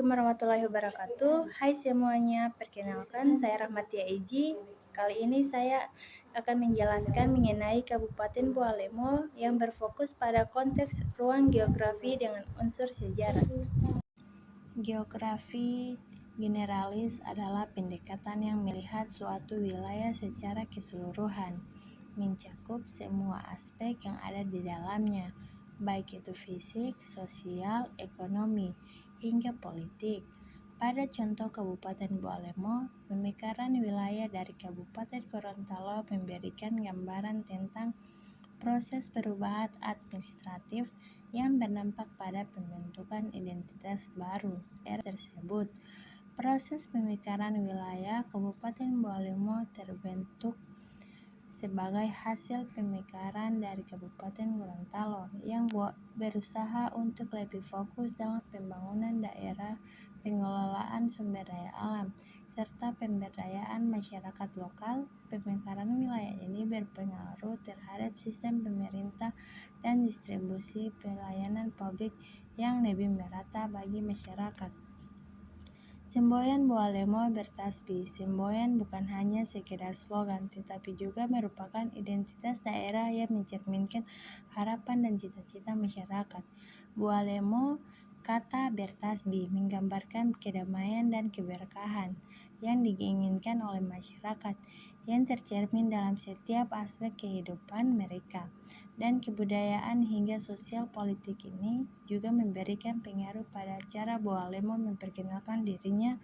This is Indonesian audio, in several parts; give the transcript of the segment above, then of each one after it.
Assalamualaikum warahmatullahi wabarakatuh. Hai semuanya, perkenalkan saya Rahmatia Eji. Kali ini saya akan menjelaskan mengenai Kabupaten Bualemo yang berfokus pada konteks ruang geografi dengan unsur sejarah. Geografi generalis adalah pendekatan yang melihat suatu wilayah secara keseluruhan, mencakup semua aspek yang ada di dalamnya, baik itu fisik, sosial, ekonomi, hingga politik. Pada contoh Kabupaten Bualemo, pemekaran wilayah dari Kabupaten Gorontalo memberikan gambaran tentang proses perubahan administratif yang berdampak pada pembentukan identitas baru daerah tersebut. Proses pemekaran wilayah Kabupaten Bualemo terbentuk sebagai hasil pemekaran dari Kabupaten Gorontalo yang berusaha untuk lebih fokus dalam pembangunan daerah, pengelolaan sumber daya alam, serta pemberdayaan masyarakat lokal. Pemekaran wilayah ini berpengaruh terhadap sistem pemerintah dan distribusi pelayanan publik yang lebih merata bagi masyarakat. Semboyan Bualemo bertasbih. Semboyan bukan hanya sekedar slogan, tetapi juga merupakan identitas daerah yang mencerminkan harapan dan cita-cita masyarakat. Bualemo, kata bertasbih, menggambarkan kedamaian dan keberkahan yang diinginkan oleh masyarakat, yang tercermin dalam setiap aspek kehidupan mereka. Dan kebudayaan hingga sosial politik ini juga memberikan pengaruh pada cara Bualemo memperkenalkan dirinya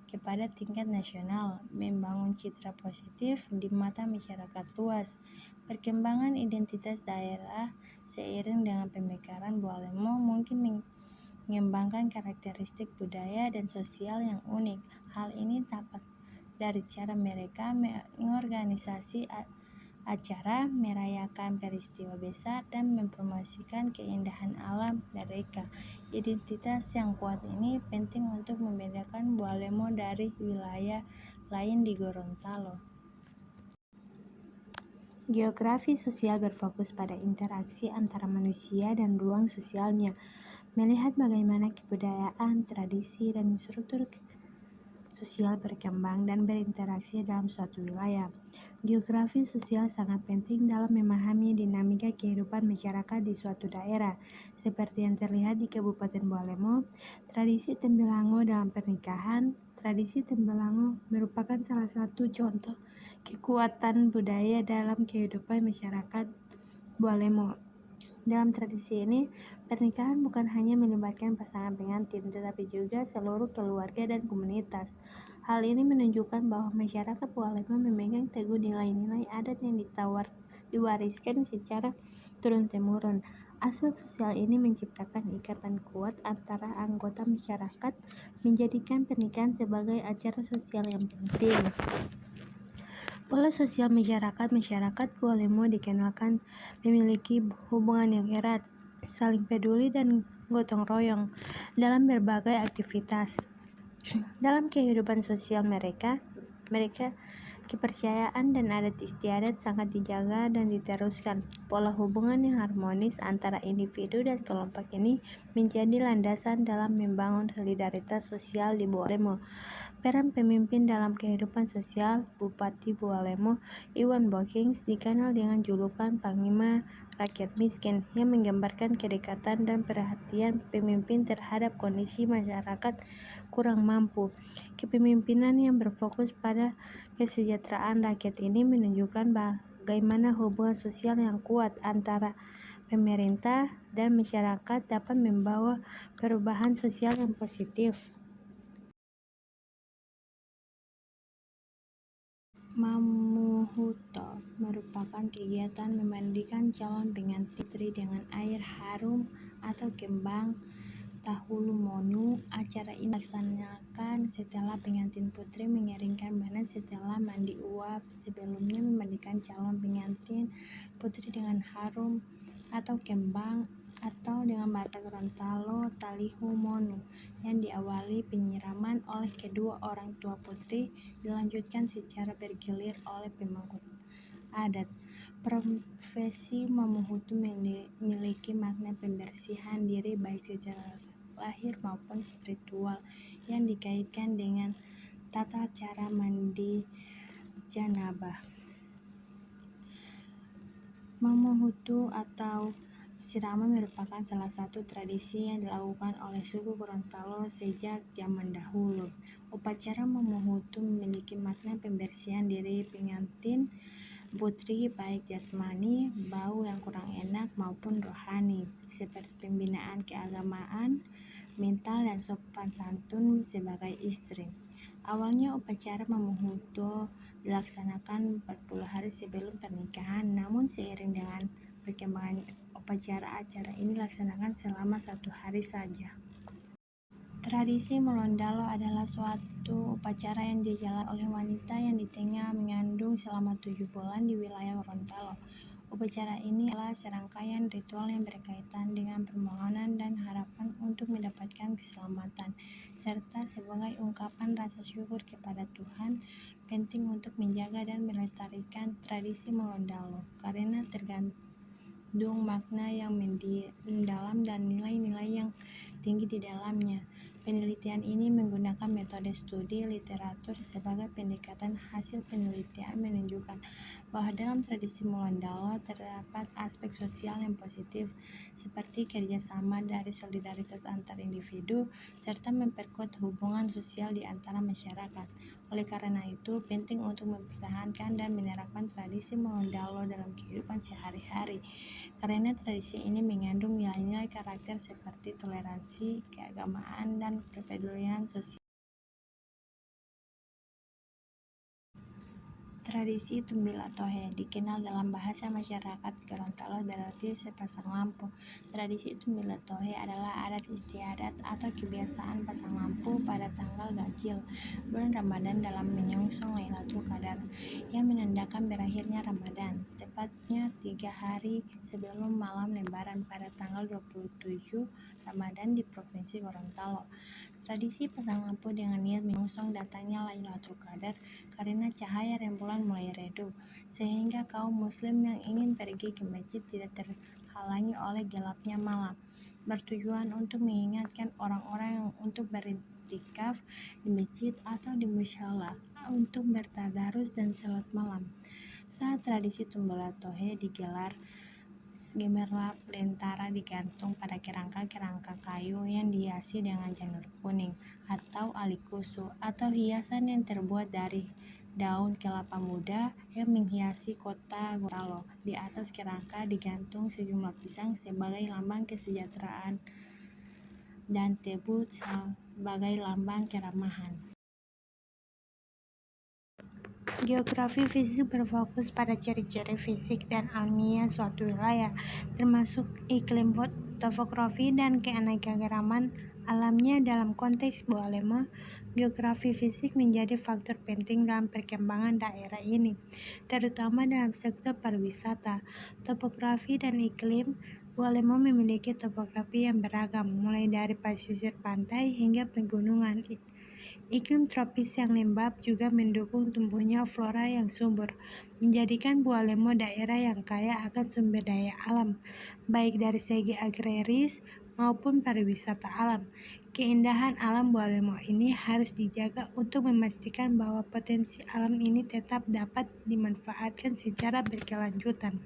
kepada tingkat nasional, membangun citra positif di mata masyarakat luas. Perkembangan identitas daerah seiring dengan pemekaran Bualemo mungkin mengembangkan karakteristik budaya dan sosial yang unik. Hal ini tampak dari cara mereka mengorganisasi acara, merayakan peristiwa besar, dan mempromosikan keindahan alam mereka. Identitas yang kuat ini penting untuk membedakan Bualemo dari wilayah lain di Gorontalo. Geografi sosial berfokus pada interaksi antara manusia dan ruang sosialnya, melihat bagaimana kebudayaan, tradisi, dan struktur sosial berkembang dan berinteraksi dalam suatu wilayah. Geografi sosial sangat penting dalam memahami dinamika kehidupan masyarakat di suatu daerah. Seperti yang terlihat di Kabupaten Bualemo, tradisi tembelango dalam pernikahan. Tradisi tembelango merupakan salah satu contoh kekuatan budaya dalam kehidupan masyarakat Bualemo. Dalam tradisi ini, pernikahan bukan hanya melibatkan pasangan pengantin, tetapi juga seluruh keluarga dan komunitas. Hal ini menunjukkan bahwa masyarakat Bualemo memegang teguh nilai-nilai adat yang diwariskan secara turun-temurun. Aspek sosial ini menciptakan ikatan kuat antara anggota masyarakat, menjadikan pernikahan sebagai acara sosial yang penting. Pola sosial masyarakat Bualemo dikenalkan memiliki hubungan yang erat, saling peduli dan gotong royong dalam berbagai aktivitas. Dalam kehidupan sosial mereka kepercayaan dan adat istiadat sangat dijaga dan diteruskan. Pola hubungan yang harmonis antara individu dan kelompok ini menjadi landasan dalam membangun solidaritas sosial di Bualemo. Peran pemimpin dalam kehidupan sosial. Bupati Bualemo, Iwan Bokings, dikenal dengan julukan Panglima Rakyat Miskin, yang menggambarkan kedekatan dan perhatian pemimpin terhadap kondisi masyarakat kurang mampu. Kepemimpinan yang berfokus pada kesejahteraan rakyat ini menunjukkan bagaimana hubungan sosial yang kuat antara pemerintah dan masyarakat dapat membawa perubahan sosial yang positif. Mamuhuto merupakan kegiatan memandikan calon pengantin putri dengan air harum atau kembang Tahulumonu. Acara ini dilaksanakan setelah pengantin putri mengeringkan badan setelah mandi uap. Sebelumnya memandikan calon pengantin putri dengan harum atau kembang, atau dengan bahasa Gorontalo Talihumonu, yang diawali penyiraman oleh kedua orang tua putri, dilanjutkan secara bergilir oleh pemangku adat. Profesi Mamuhutu memiliki makna pembersihan diri baik secara lahir maupun spiritual yang dikaitkan dengan tata cara mandi janabah. Memohutu atau siraman merupakan salah satu tradisi yang dilakukan oleh suku Gorontalo sejak zaman dahulu. Upacara memohutu memiliki makna pembersihan diri pengantin putri baik jasmani, bau yang kurang enak maupun rohani, seperti pembinaan keagamaan, mental dan sopan santun sebagai istri. Awalnya upacara memohutu dilaksanakan 40 hari sebelum pernikahan, namun seiring dengan perkembangan upacara, acara ini dilaksanakan selama 1 hari saja. Tradisi Molondalo adalah suatu upacara yang dijalankan oleh wanita yang di tengah mengandung selama 7 bulan di wilayah Gorontalo. Upacara ini adalah serangkaian ritual yang berkaitan dengan permohonan dan harapan untuk mendapatkan keselamatan, serta sebagai ungkapan rasa syukur kepada Tuhan. Penting untuk menjaga dan melestarikan tradisi Molondalo karena terkandung makna yang mendalam dan nilai-nilai yang tinggi di dalamnya. Penelitian ini menggunakan metode studi literatur sebagai pendekatan. Hasil penelitian menunjukkan bahwa dalam tradisi Molondalo terdapat aspek sosial yang positif, seperti kerjasama dari solidaritas antar individu, serta memperkuat hubungan sosial di antara masyarakat. Oleh karena itu, penting untuk mempertahankan dan menerapkan tradisi Molondalo dalam kehidupan sehari-hari, karena tradisi ini mengandung nilai-nilai karakter seperti toleransi, keagamaan, dan kepedulian sosial. Tradisi Tumbil Atohe dikenal dalam bahasa masyarakat Gorontalo berarti sepasang lampu. Tradisi Tumbil Atohe adalah adat istiadat atau kebiasaan pasang lampu pada tanggal ganjil bulan Ramadan dalam menyongsong Lailatul Qadar, yang menandakan berakhirnya Ramadan, tepatnya 3 hari sebelum malam Lebaran pada tanggal 27 Ramadan di Provinsi Gorontalo. Tradisi pasang lampu dengan niat menyongsong datangnya Lailatul Qadar karena cahaya rembulan mulai redup, sehingga kaum muslim yang ingin pergi ke masjid tidak terhalangi oleh gelapnya malam. Bertujuan untuk mengingatkan orang-orang yang untuk beriktikaf di masjid atau di mushola untuk bertadarus dan salat malam. Saat tradisi Tumbil Atohe digelar, gemerlap lentera digantung pada kerangka-kerangka kayu yang dihiasi dengan janur kuning atau alikusu, atau hiasan yang terbuat dari daun kelapa muda yang menghiasi kota Gorontalo. Di atas kerangka digantung sejumlah pisang sebagai lambang kesejahteraan dan tebu sebagai lambang keramahan. Geografi fisik berfokus pada ciri-ciri fisik dan alamiah suatu wilayah, termasuk iklim, topografi, dan keanekaragaman alamnya. Dalam konteks Bualema, geografi fisik menjadi faktor penting dalam perkembangan daerah ini, terutama dalam sektor pariwisata. Topografi dan iklim Bualema memiliki topografi yang beragam, mulai dari pesisir pantai hingga pegunungan. Iklim tropis yang lembab juga mendukung tumbuhnya flora yang subur, menjadikan Bualemo daerah yang kaya akan sumber daya alam, baik dari segi agraris maupun pariwisata alam. Keindahan alam Bualemo ini harus dijaga untuk memastikan bahwa potensi alam ini tetap dapat dimanfaatkan secara berkelanjutan.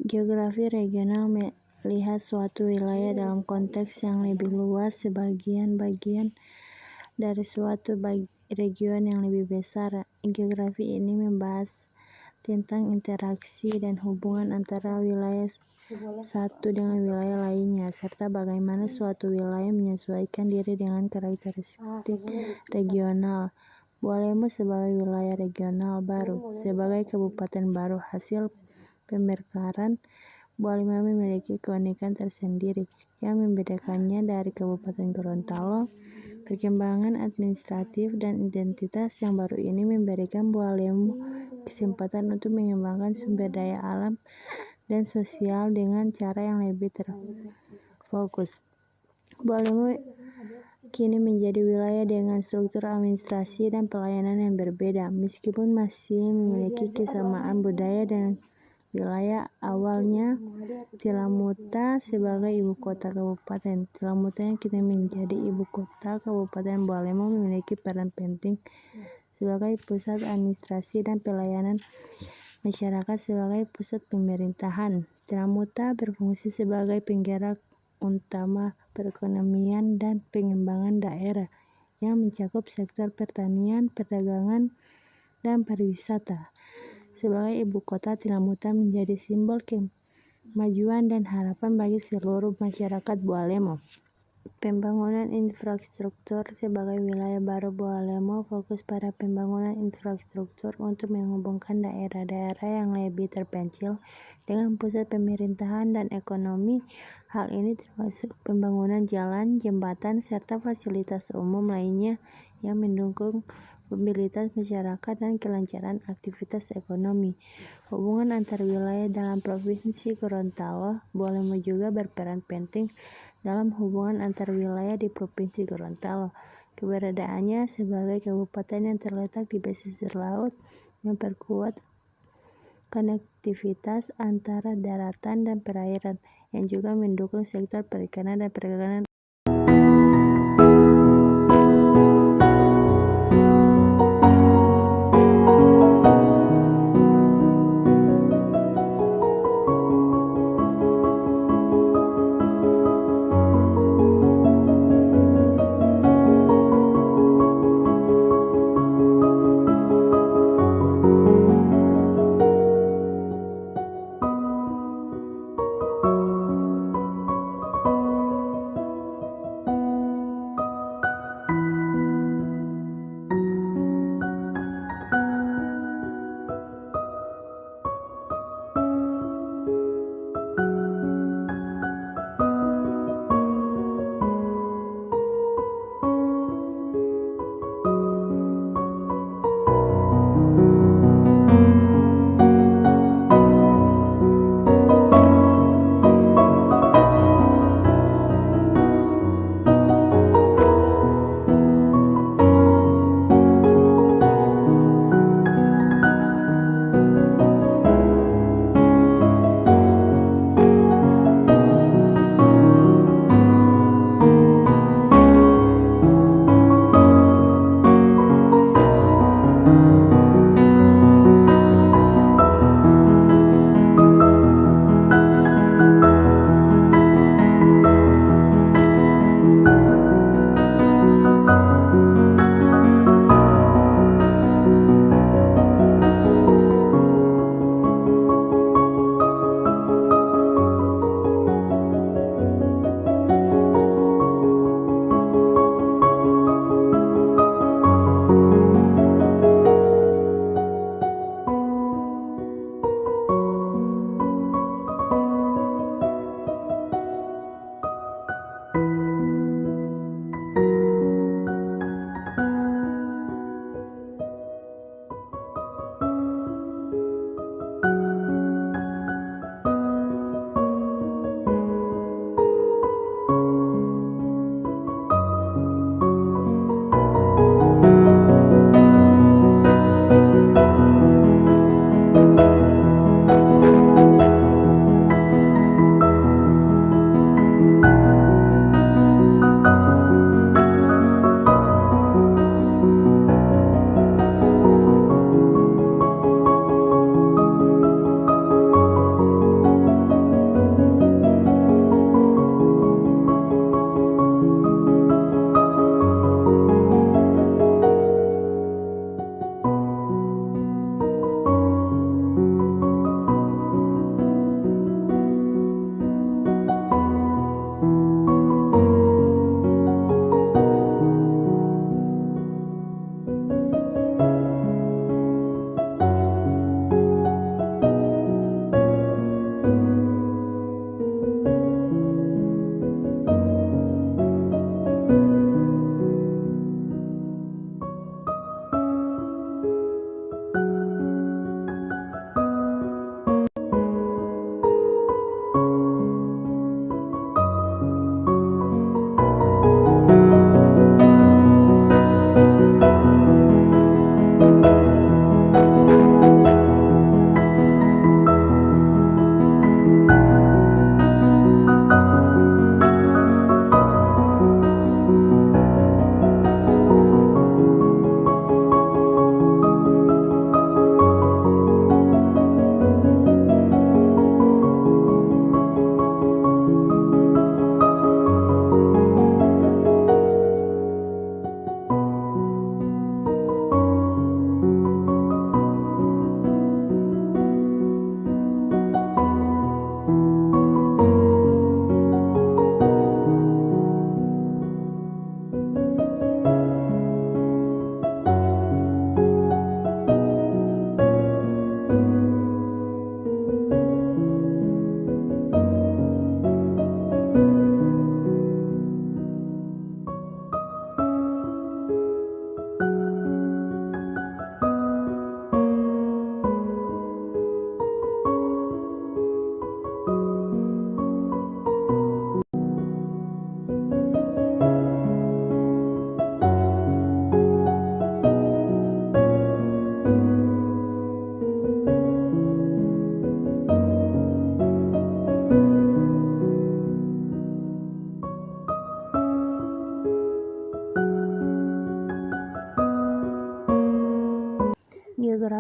Geografi regional melihat suatu wilayah dalam konteks yang lebih luas, sebagian bagian dari suatu region yang lebih besar. Geografi ini membahas tentang interaksi dan hubungan antara wilayah satu dengan wilayah lainnya, serta bagaimana suatu wilayah menyesuaikan diri dengan karakteristik regional. Bualemo sebagai wilayah regional baru. Sebagai kabupaten baru hasil pemekaran, Bualemo memiliki keunikan tersendiri yang membedakannya dari Kabupaten Gorontalo. Perkembangan administratif dan identitas yang baru ini memberikan Bualemo kesempatan untuk mengembangkan sumber daya alam dan sosial dengan cara yang lebih terfokus. Bualemo kini menjadi wilayah dengan struktur administrasi dan pelayanan yang berbeda, meskipun masih memiliki kesamaan budaya dengan wilayah awalnya. Tilamuta sebagai ibu kota kabupaten. Tilamuta yang kini menjadi ibu kota Kabupaten Bualemo memiliki peran penting sebagai pusat administrasi dan pelayanan masyarakat sebagai pusat pemerintahan. Tilamuta berfungsi sebagai penggerak utama perekonomian dan pengembangan daerah yang mencakup sektor pertanian, perdagangan, dan pariwisata. Sebagai ibu kota, Tilamuta menjadi simbol kemajuan dan harapan bagi seluruh masyarakat Bualemo. Pembangunan infrastruktur. Sebagai wilayah baru, Bualemo fokus pada pembangunan infrastruktur untuk menghubungkan daerah-daerah yang lebih terpencil dengan pusat pemerintahan dan ekonomi. Hal ini termasuk pembangunan jalan, jembatan, serta fasilitas umum lainnya yang mendukung mobilitas masyarakat dan kelancaran aktivitas ekonomi. Hubungan antar wilayah. Dalam Provinsi Gorontalo, Bualemo juga berperan penting dalam hubungan antar wilayah di Provinsi Gorontalo. Keberadaannya sebagai kabupaten yang terletak di pesisir laut memperkuat konektivitas antara daratan dan perairan, yang juga mendukung sektor perikanan dan perdagangan.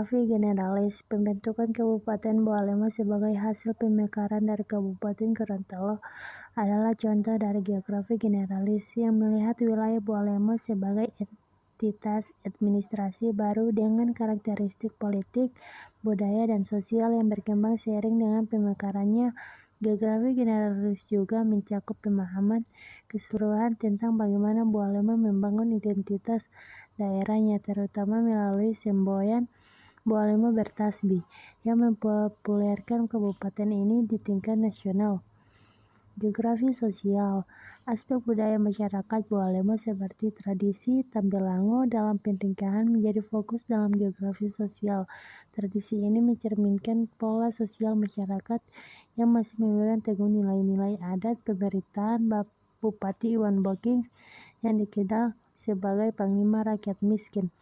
geografi generalis. Pembentukan Kabupaten Bualemo sebagai hasil pemekaran dari Kabupaten Gorontalo adalah contoh dari geografi generalis yang melihat wilayah Bualemo sebagai entitas administrasi baru dengan karakteristik politik, budaya, dan sosial yang berkembang seiring dengan pemekarannya. Geografi generalis juga mencakup pemahaman keseluruhan tentang bagaimana Bualemo membangun identitas daerahnya, terutama melalui semboyan Bualemo Bertasbih yang mempopulerkan kabupaten ini di tingkat nasional. Geografi sosial. Aspek budaya masyarakat Bualemo seperti tradisi Tambelango dalam pernikahan menjadi fokus dalam geografi sosial. Tradisi ini mencerminkan pola sosial masyarakat yang masih memegang teguh nilai-nilai adat pemerintahan Bupati Iwan Boking yang dikenal sebagai Panglima Rakyat Miskin.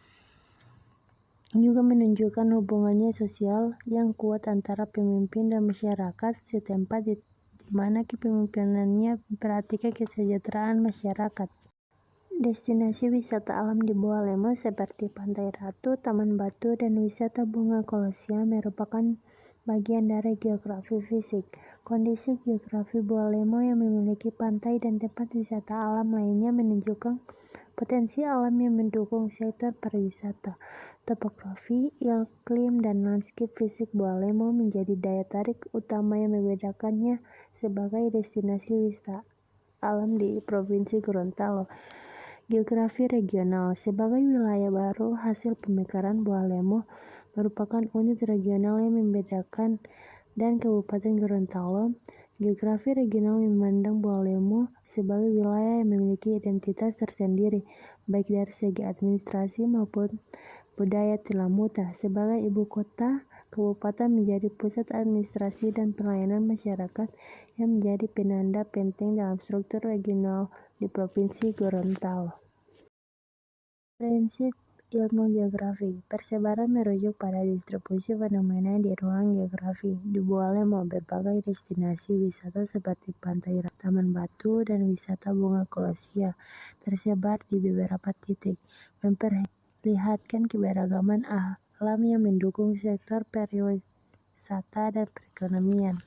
Juga menunjukkan hubungannya sosial yang kuat antara pemimpin dan masyarakat setempat di mana kepemimpinannya memperhatikan kesejahteraan masyarakat. Destinasi wisata alam di Bualemo seperti Pantai Ratu, Taman Batu, dan wisata bunga kolosia merupakan bagian dari geografi fisik. Kondisi geografi Bualemo yang memiliki pantai dan tempat wisata alam lainnya menunjukkan potensi alam yang mendukung sektor pariwisata. Topografi, iklim, dan landscape fisik Bualemo menjadi daya tarik utama yang membedakannya sebagai destinasi wisata alam di Provinsi Gorontalo. Geografi regional. Sebagai wilayah baru hasil pemekaran, Bualemo merupakan unit regional yang membedakan dan Kabupaten Gorontalo. Geografi regional memandang Bualemo sebagai wilayah yang memiliki identitas tersendiri, baik dari segi administrasi maupun budaya Tilamuta. Sebagai ibu kota, kabupaten menjadi pusat administrasi dan pelayanan masyarakat yang menjadi penanda penting dalam struktur regional di Provinsi Gorontalo. Prinsip ilmu geografi. Persebaran merujuk pada distribusi fenomena di ruang geografi. Di Bualemo, berbagai destinasi wisata seperti Pantai Ratu, Taman Batu, dan wisata bunga kolosia tersebar di beberapa titik, memperlihatkan keberagaman alam yang mendukung sektor pariwisata dan perekonomian.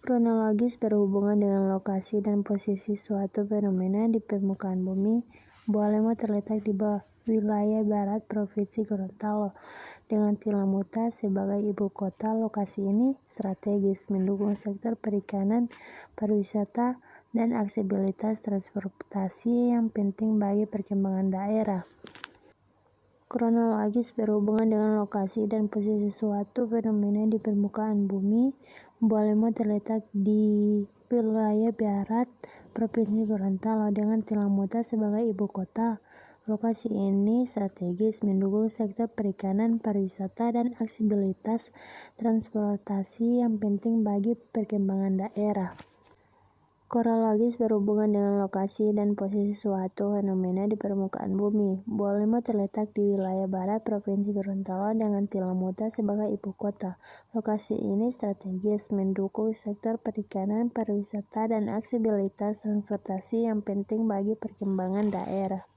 Kronologis berhubungan dengan lokasi dan posisi suatu fenomena di permukaan bumi. Bualemo terletak di wilayah barat Provinsi Gorontalo dengan Tilamuta sebagai ibu kota. Lokasi ini strategis mendukung sektor perikanan, pariwisata, dan aksesibilitas transportasi yang penting bagi perkembangan daerah. Kronologis berhubungan dengan lokasi dan posisi suatu fenomena di permukaan bumi. Bualemo terletak di wilayah barat Provinsi Gorontalo dengan Tilamuta sebagai ibu kota. Lokasi ini strategis mendukung sektor perikanan, pariwisata, dan aksesibilitas transportasi yang penting bagi perkembangan daerah. Kronologis berhubungan dengan lokasi dan posisi suatu fenomena di permukaan bumi. Bualemo terletak di wilayah barat Provinsi Gorontalo dengan Tilamuta sebagai ibu kota. Lokasi ini strategis mendukung sektor perikanan, pariwisata, dan aksesibilitas transportasi yang penting bagi perkembangan daerah.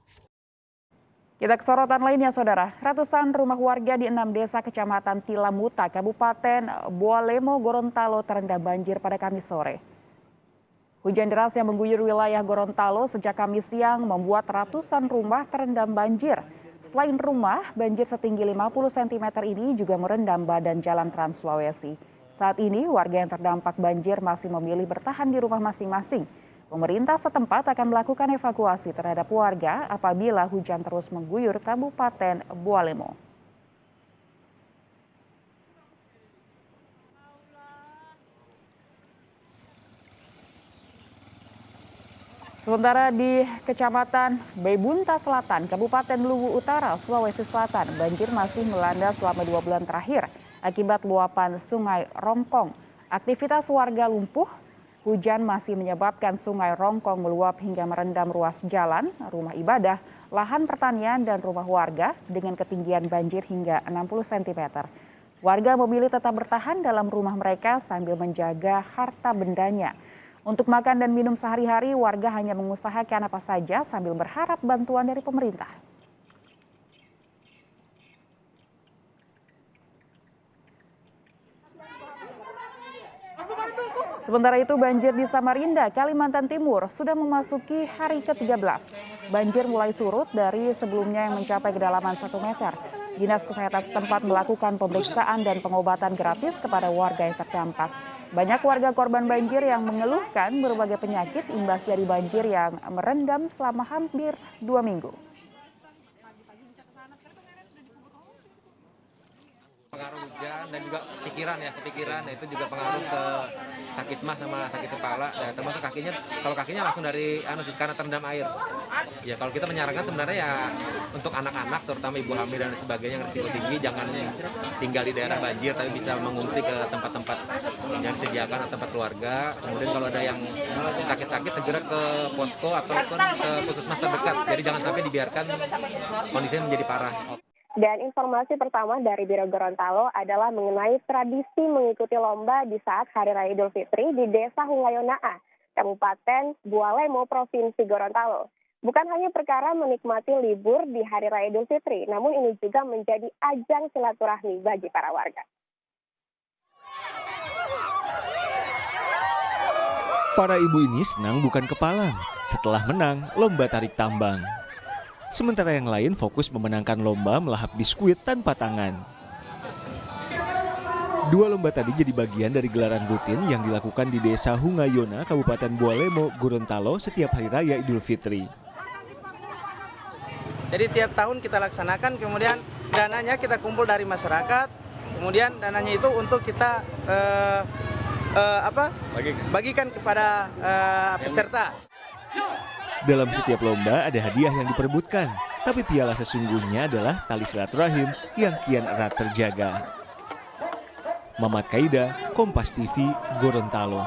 Kita ke sorotan lainnya, Saudara. Ratusan rumah warga di 6 desa Kecamatan Tilamuta, Kabupaten Bualemo, Gorontalo terendam banjir pada Kamis sore. Hujan deras yang mengguyur wilayah Gorontalo sejak Kamis siang membuat ratusan rumah terendam banjir. Selain rumah, banjir setinggi 50 cm ini juga merendam badan jalan Trans Sulawesi. Saat ini, warga yang terdampak banjir masih memilih bertahan di rumah masing-masing. Pemerintah setempat akan melakukan evakuasi terhadap warga apabila hujan terus mengguyur Kabupaten Bualemo. Sementara di Kecamatan Bebunta Selatan, Kabupaten Luwu Utara, Sulawesi Selatan, banjir masih melanda selama 2 bulan terakhir akibat luapan Sungai Rongkong. Aktivitas warga lumpuh, hujan masih menyebabkan Sungai Rongkong meluap hingga merendam ruas jalan, rumah ibadah, lahan pertanian, dan rumah warga dengan ketinggian banjir hingga 60 cm. Warga memilih tetap bertahan dalam rumah mereka sambil menjaga harta bendanya. Untuk makan dan minum sehari-hari, warga hanya mengusahakan apa saja sambil berharap bantuan dari pemerintah. Sementara itu banjir di Samarinda, Kalimantan Timur sudah memasuki hari ke-13. Banjir mulai surut dari sebelumnya yang mencapai kedalaman 1 meter. Dinas Kesehatan setempat melakukan pemeriksaan dan pengobatan gratis kepada warga yang terdampak. Banyak warga korban banjir yang mengeluhkan berbagai penyakit imbas dari banjir yang merendam selama hampir 2 minggu. Pengaruh hujan dan juga kepikiran itu juga pengaruh ke sakit mah sama sakit kepala, dan termasuk kalau kakinya langsung dari karena terendam air. Ya kalau kita menyarankan sebenarnya ya untuk anak-anak terutama ibu hamil dan sebagainya yang risiko tinggi jangan tinggal di daerah banjir, tapi bisa mengungsi ke tempat-tempat yang disediakan atau tempat keluarga. Kemudian kalau ada yang sakit-sakit segera ke posko atau ke puskesmas terdekat. Jadi jangan sampai dibiarkan kondisinya menjadi parah. Dan informasi pertama dari Biro Gorontalo adalah mengenai tradisi mengikuti lomba di saat Hari Raya Idul Fitri di Desa Hungayonaa, Kabupaten Bualemo, Provinsi Gorontalo. Bukan hanya perkara menikmati libur di Hari Raya Idul Fitri, namun ini juga menjadi ajang silaturahmi bagi para warga. Para ibu ini senang bukan kepalang setelah menang lomba tarik tambang. Sementara yang lain fokus memenangkan lomba melahap biskuit tanpa tangan. Dua lomba tadi jadi bagian dari gelaran rutin yang dilakukan di Desa Hungayona, Kabupaten Bualemo, Gorontalo setiap Hari Raya Idul Fitri. Jadi tiap tahun kita laksanakan, kemudian dananya kita kumpul dari masyarakat, kemudian dananya itu untuk kita bagikan kepada peserta. Dalam setiap lomba ada hadiah yang diperebutkan, tapi piala sesungguhnya adalah tali silaturahim yang kian erat terjaga. Mamat Kaida, Kompas TV, Gorontalo.